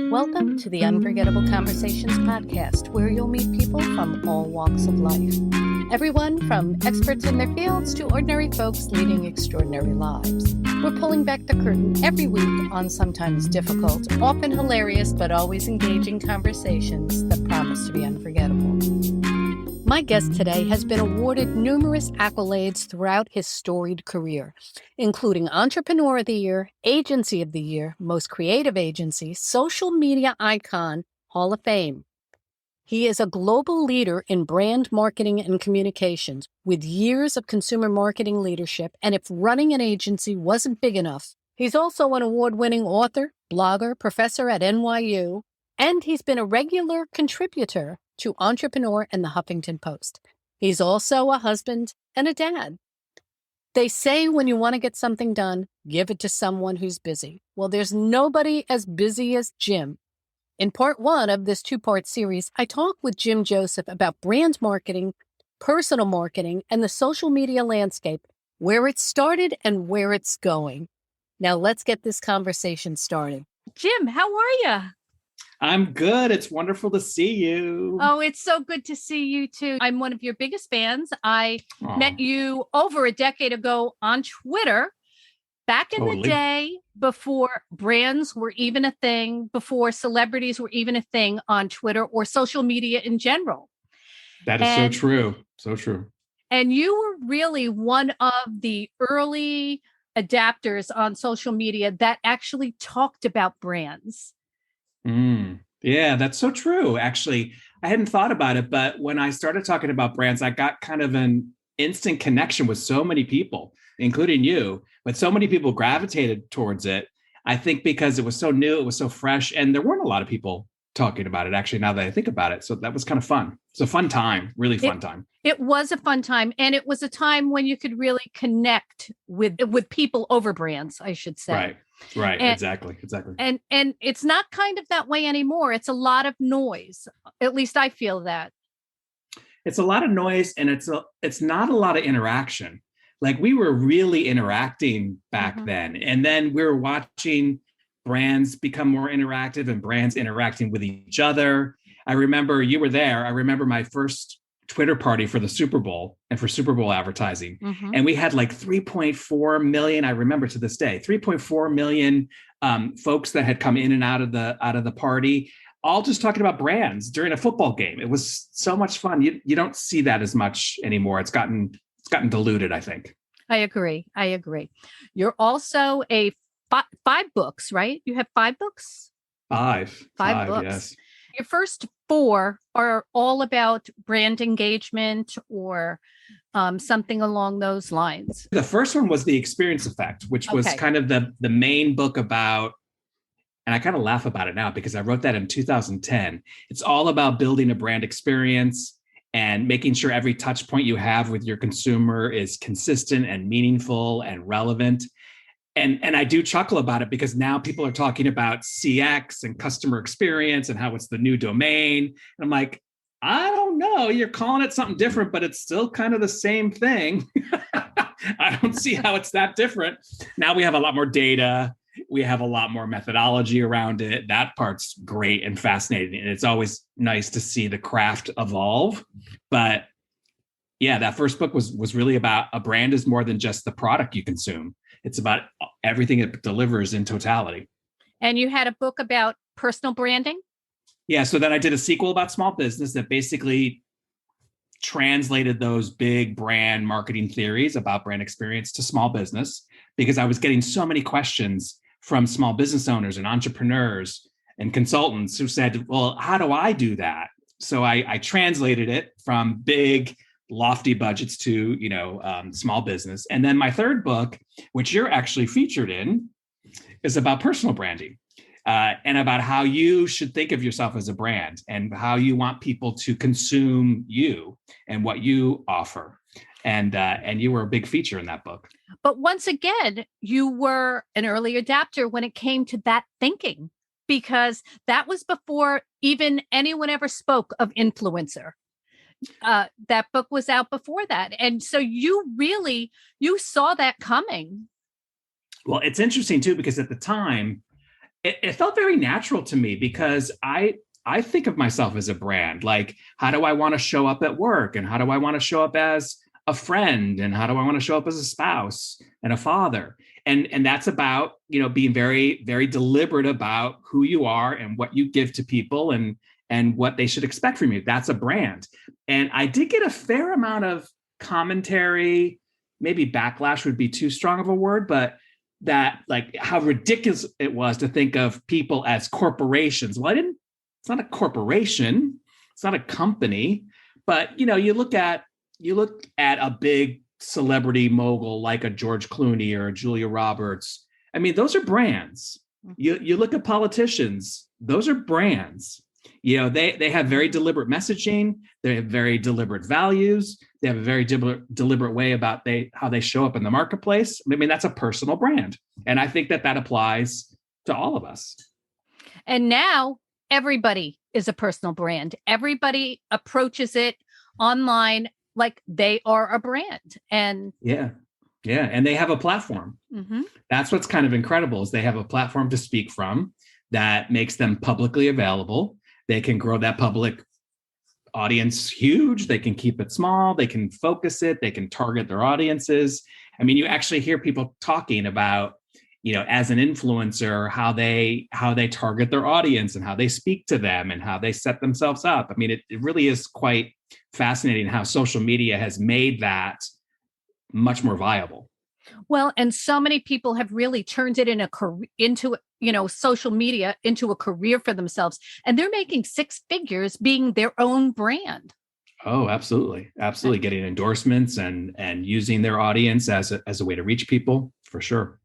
Welcome to the Unforgettable Conversations podcast, where you'll meet people from all walks of life. Everyone from experts in their fields to ordinary folks leading extraordinary lives. We're pulling back the curtain every week on sometimes difficult, often hilarious, but always engaging conversations that promise to be unforgettable. My guest today has been awarded numerous accolades throughout his storied career, including Entrepreneur of the Year, Agency of the Year, Most Creative Agency, Social Media Icon, Hall of Fame. He is a global leader in brand marketing and communications with years of consumer marketing leadership, and if running an agency wasn't big enough, he's also an award-winning author, blogger, professor at NYU, and he's been a regular contributor to Entrepreneur and the Huffington Post. He's also a husband and a dad. They say when you want to get something done, give it to someone who's busy. Well, there's nobody as busy as Jim. In part one of this two-part series, I talk with Jim Joseph about brand marketing, personal marketing, and the social media landscape, where it started and where it's going. Now let's get this conversation started. Jim, how are you? I'm good. It's wonderful to see you. Oh, it's so good to see you too. I'm one of your biggest fans. I met you over a decade ago on Twitter, back in the day before brands were even a thing, before celebrities were even a thing on Twitter or social media in general. That is so true. So true. And you were really one of the early adapters on social media that actually talked about brands. Yeah, that's so true. Actually, I hadn't thought about it, but when I started talking about brands, I got kind of an instant connection with so many people, including you, but so many people gravitated towards it. I think because it was so new, it was so fresh, and there weren't a lot of people talking about it, actually, now that I think about it. So that was kind of fun. It's a fun time, really fun time. It was a fun time. And it was a time when you could really connect with people over brands, I should say. Right. Exactly. And it's not kind of that way anymore. It's a lot of noise. At least I feel that. It's a lot of noise, and it's not a lot of interaction. Like, we were really interacting back then. And then we were watching brands become more interactive and brands interacting with each other. I remember you were there. I remember my first Twitter party for the Super Bowl and for Super Bowl advertising. And we had like 3.4 million, I remember to this day, 3.4 million folks that had come in and out of the party, all just talking about brands during a football game. It was so much fun. You don't see that as much anymore. It's gotten diluted, I think. I agree. You're also a five books, right? You have 5 books? Five books. Yes. Your first 4 are all about brand engagement or something along those lines. The first one was The Experience Effect, which was kind of the main book about, and I kind of laugh about it now because I wrote that in 2010. It's all about building a brand experience and making sure every touch point you have with your consumer is consistent and meaningful and relevant. And I do chuckle about it because now people are talking about CX and customer experience and how it's the new domain. And I'm like, I don't know. You're calling it something different, but it's still kind of the same thing. I don't see how it's that different. Now we have a lot more data. We have a lot more methodology around it. That part's great and fascinating. And it's always nice to see the craft evolve. But yeah, that first book was really about a brand is more than just the product you consume. It's about everything it delivers in totality. And you had a book about personal branding? Yeah. So then I did a sequel about small business that basically translated those big brand marketing theories about brand experience to small business, because I was getting so many questions from small business owners and entrepreneurs and consultants who said, well, how do I do that? So I translated it from big, lofty budgets to, small business. And then my third book, which you're actually featured in, is about personal branding and about how you should think of yourself as a brand and how you want people to consume you and what you offer. And you were a big feature in that book. But once again, you were an early adapter when it came to that thinking, because that was before even anyone ever spoke of influencer. That book was out before that. And so you saw that coming. Well, it's interesting too, because at the time, it felt very natural to me because I think of myself as a brand. Like, how do I want to show up at work? And how do I want to show up as a friend? And how do I want to show up as a spouse and a father? And that's about, being very, very deliberate about who you are and what you give to people and what they should expect from you. That's a brand. And I did get a fair amount of commentary, maybe backlash would be too strong of a word, but that like how ridiculous it was to think of people as corporations. Well, it's not a corporation, it's not a company, but you look at a big celebrity mogul like a George Clooney or a Julia Roberts. I mean, those are brands. You look at politicians, those are brands. They have very deliberate messaging, they have very deliberate values, they have a very deliberate way about how they show up in the marketplace. I mean, that's a personal brand. And I think that applies to all of us. And now everybody is a personal brand. Everybody approaches it online like they are a brand. And yeah. And they have a platform. Mm-hmm. That's what's kind of incredible is they have a platform to speak from that makes them publicly available. They can grow that public audience huge. They can keep it small. They can focus it. They can target their audiences. I mean, you actually hear people talking about, as an influencer, how they target their audience and how they speak to them and how they set themselves up. I mean, it really is quite fascinating how social media has made that much more viable. Well, and so many people have really turned it into social media into a career for themselves, and they're making six figures being their own brand. Oh, absolutely. Absolutely. Getting endorsements and using their audience as a way to reach people, for sure.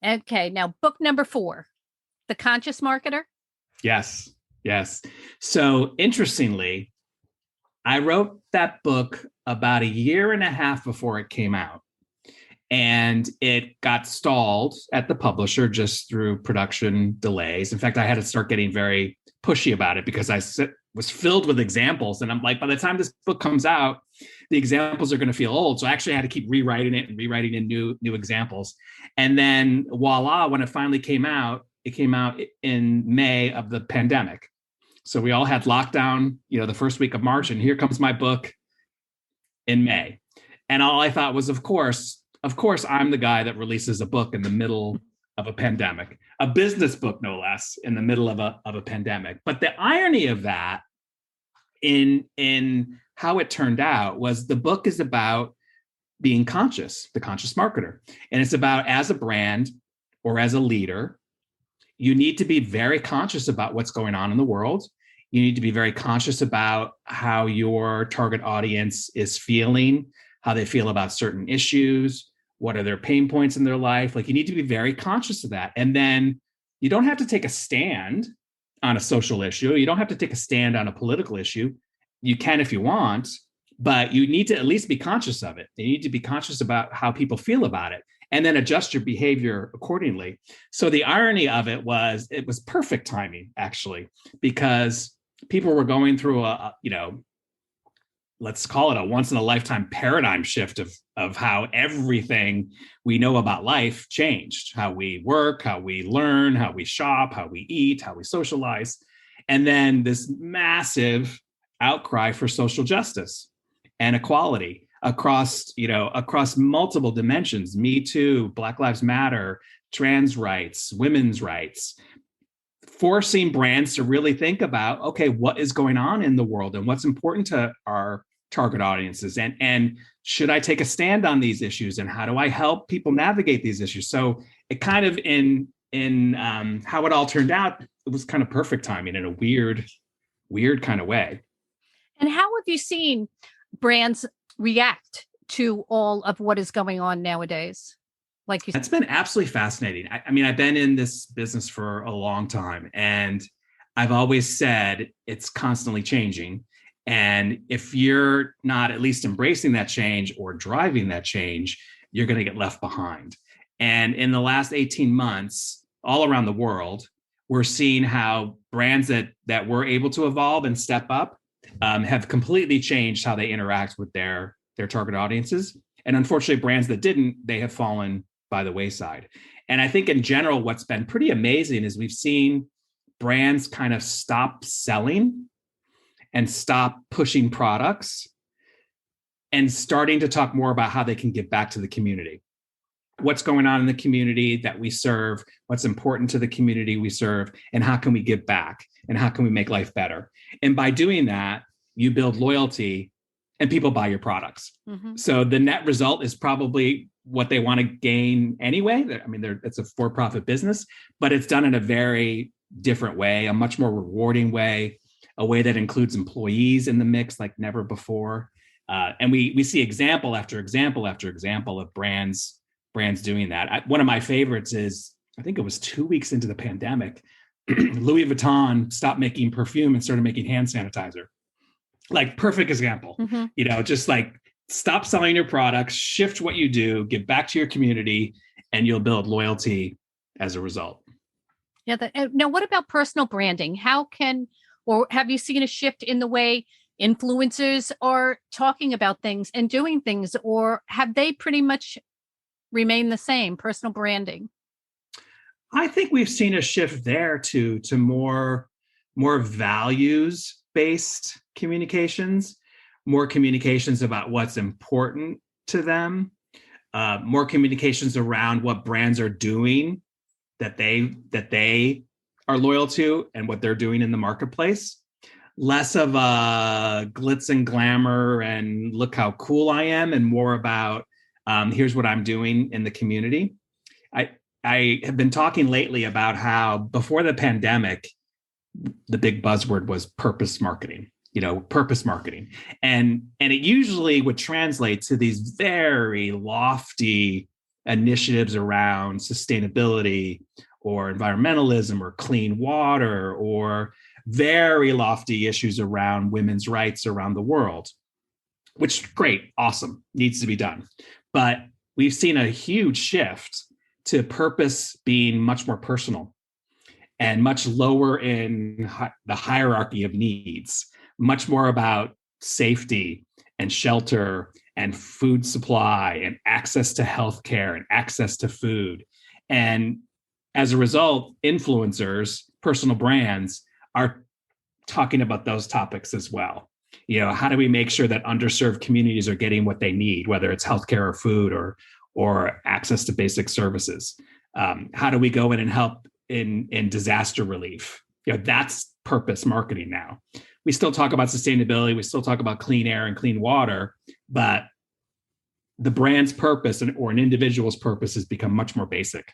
Okay. Now, book number 4, The Conscious Marketer. Yes. So interestingly, I wrote that book about a year and a half before it came out. And it got stalled at the publisher just through production delays. In fact, I had to start getting very pushy about it because I was filled with examples. And I'm like, by the time this book comes out, the examples are going to feel old. So I actually had to keep rewriting it and rewriting in new examples. And then voila, when it finally came out, it came out in May of the pandemic. So we all had lockdown, the first week of March, and here comes my book in May. And all I thought was, of course, I'm the guy that releases a book in the middle of a pandemic, a business book, no less, in the middle of a pandemic. But the irony of that in how it turned out was the book is about being conscious, the conscious marketer. And it's about, as a brand or as a leader, you need to be very conscious about what's going on in the world. You need to be very conscious about how your target audience is feeling, how they feel about certain issues, what are their pain points in their life. Like, you need to be very conscious of that. And then you don't have to take a stand on a social issue. You don't have to take a stand on a political issue. You can if you want, but you need to at least be conscious of it. You need to be conscious about how people feel about it and then adjust your behavior accordingly. So the irony of it was perfect timing, actually, because people were going through let's call it a once in a lifetime paradigm shift of how everything we know about life changed, how we work, how we learn, how we shop, how we eat, how we socialize. And then this massive outcry for social justice and equality across multiple dimensions: Me Too, Black Lives Matter, trans rights, women's rights, forcing brands to really think about, okay, what is going on in the world and what's important to our target audiences, and should I take a stand on these issues, and how do I help people navigate these issues? So it kind of in how it all turned out, it was kind of perfect timing in a weird kind of way. And how have you seen brands react to all of what is going on nowadays? Like you said, it's been absolutely fascinating. I mean, I've been in this business for a long time, and I've always said it's constantly changing. And if you're not at least embracing that change or driving that change, you're going to get left behind. And in the last 18 months, all around the world, we're seeing how brands that were able to evolve and step up have completely changed how they interact with their target audiences. And unfortunately, brands that didn't, they have fallen by the wayside. And I think in general, what's been pretty amazing is we've seen brands kind of stop selling and stop pushing products and starting to talk more about how they can give back to the community. What's going on in the community that we serve, what's important to the community we serve, and how can we give back, and how can we make life better? And by doing that, you build loyalty and people buy your products. Mm-hmm. So the net result is probably what they want to gain anyway. I mean, it's a for-profit business, but it's done in a very different way, a much more rewarding way, a way that includes employees in the mix like never before. And we see example after example after example of brands doing that. One of my favorites is, I think it was 2 weeks into the pandemic, Louis Vuitton stopped making perfume and started making hand sanitizer. Like, perfect example. Mm-hmm. Just like, stop selling your products, shift what you do, give back to your community, and you'll build loyalty as a result. Yeah. Now, what about personal branding? Or have you seen a shift in the way influencers are talking about things and doing things, or have they pretty much remained the same, personal branding? I think we've seen a shift there to more values-based communications, more communications about what's important to them, more communications around what brands are doing that they are loyal to and what they're doing in the marketplace. Less of a glitz and glamour and look how cool I am, and more about here's what I'm doing in the community. I have been talking lately about how before the pandemic, the big buzzword was purpose marketing. And it usually would translate to these very lofty initiatives around sustainability or environmentalism or clean water, or very lofty issues around women's rights around the world, which, great, awesome, needs to be done. But we've seen a huge shift to purpose being much more personal and much lower in the hierarchy of needs, much more about safety and shelter and food supply and access to healthcare and access to food. And as a result, influencers, personal brands, are talking about those topics as well. How do we make sure that underserved communities are getting what they need, whether it's healthcare or food or access to basic services? How do we go in and help in disaster relief? That's purpose marketing now. We still talk about sustainability, we still talk about clean air and clean water, but the brand's purpose or an individual's purpose has become much more basic,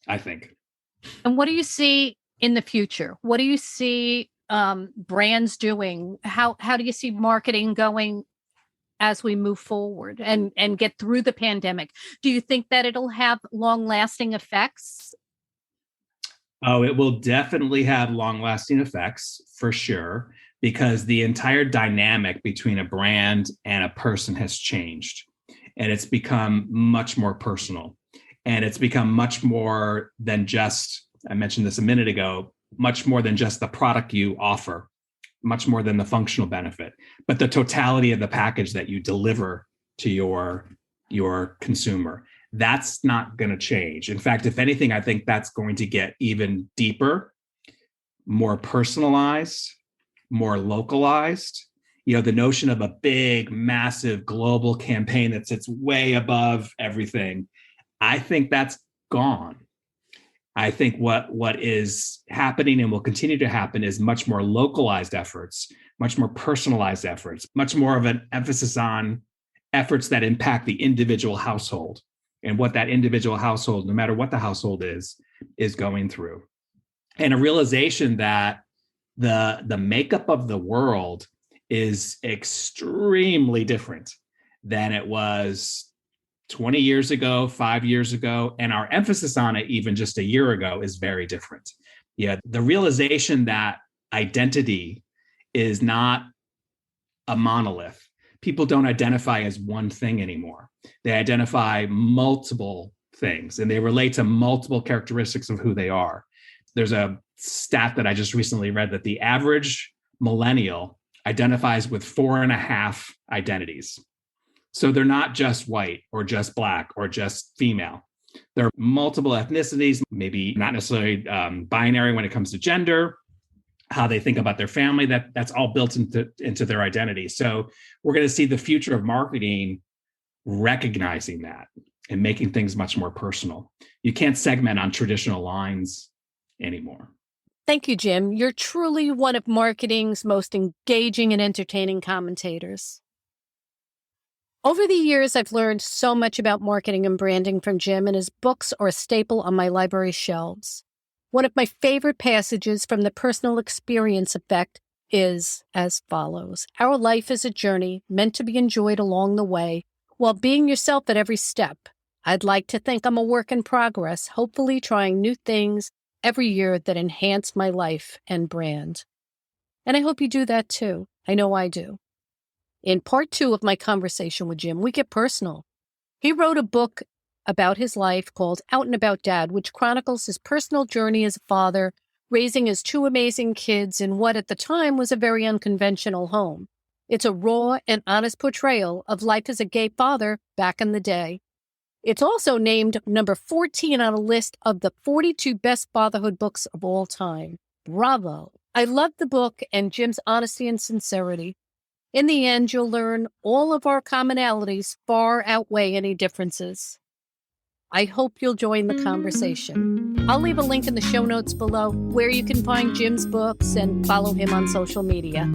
I think. And what do you see in the future? What do you see brands doing? How do you see marketing going as we move forward and get through the pandemic? Do you think that it'll have long-lasting effects? Oh, it will definitely have long-lasting effects, for sure, because the entire dynamic between a brand and a person has changed, and it's become much more personal, and it's become much more than just, I mentioned this a minute ago, much more than just the product you offer, much more than the functional benefit, but the totality of the package that you deliver to your consumer. That's not going to change. In fact, if anything, I think that's going to get even deeper, more personalized, more localized. The notion of a big, massive global campaign that sits way above everything, I think that's gone. I think what is happening and will continue to happen is much more localized efforts, much more personalized efforts, much more of an emphasis on efforts that impact the individual household and what that individual household, no matter what the household is going through. And a realization that the makeup of the world is extremely different than it was 20 years ago, 5 years ago, and our emphasis on it even just a year ago is very different. The realization that identity is not a monolith. People don't identify as one thing anymore. They identify multiple things, and they relate to multiple characteristics of who they are. There's a stat that I just recently read that the average millennial identifies with 4.5 identities. So they're not just white or just black or just female. There are multiple ethnicities, maybe not necessarily binary when it comes to gender, how they think about their family, that's all built into their identity. So we're going to see the future of marketing recognizing that and making things much more personal. You can't segment on traditional lines anymore. Thank you, Jim. You're truly one of marketing's most engaging and entertaining commentators. Over the years, I've learned so much about marketing and branding from Jim, and his books are a staple on my library shelves. One of my favorite passages from the Personal Experience Effect is as follows. Our life is a journey meant to be enjoyed along the way while being yourself at every step. I'd like to think I'm a work in progress, hopefully trying new things every year that enhance my life and brand. And I hope you do that too. I know I do. In part 2 of my conversation with Jim, we get personal. He wrote a book about his life called Out and About Dad, which chronicles his personal journey as a father, raising his 2 amazing kids in what at the time was a very unconventional home. It's a raw and honest portrayal of life as a gay father back in the day. It's also named number 14 on a list of the 42 best fatherhood books of all time. Bravo. I love the book and Jim's honesty and sincerity. In the end, you'll learn all of our commonalities far outweigh any differences. I hope you'll join the conversation. I'll leave a link in the show notes below where you can find Jim's books and follow him on social media.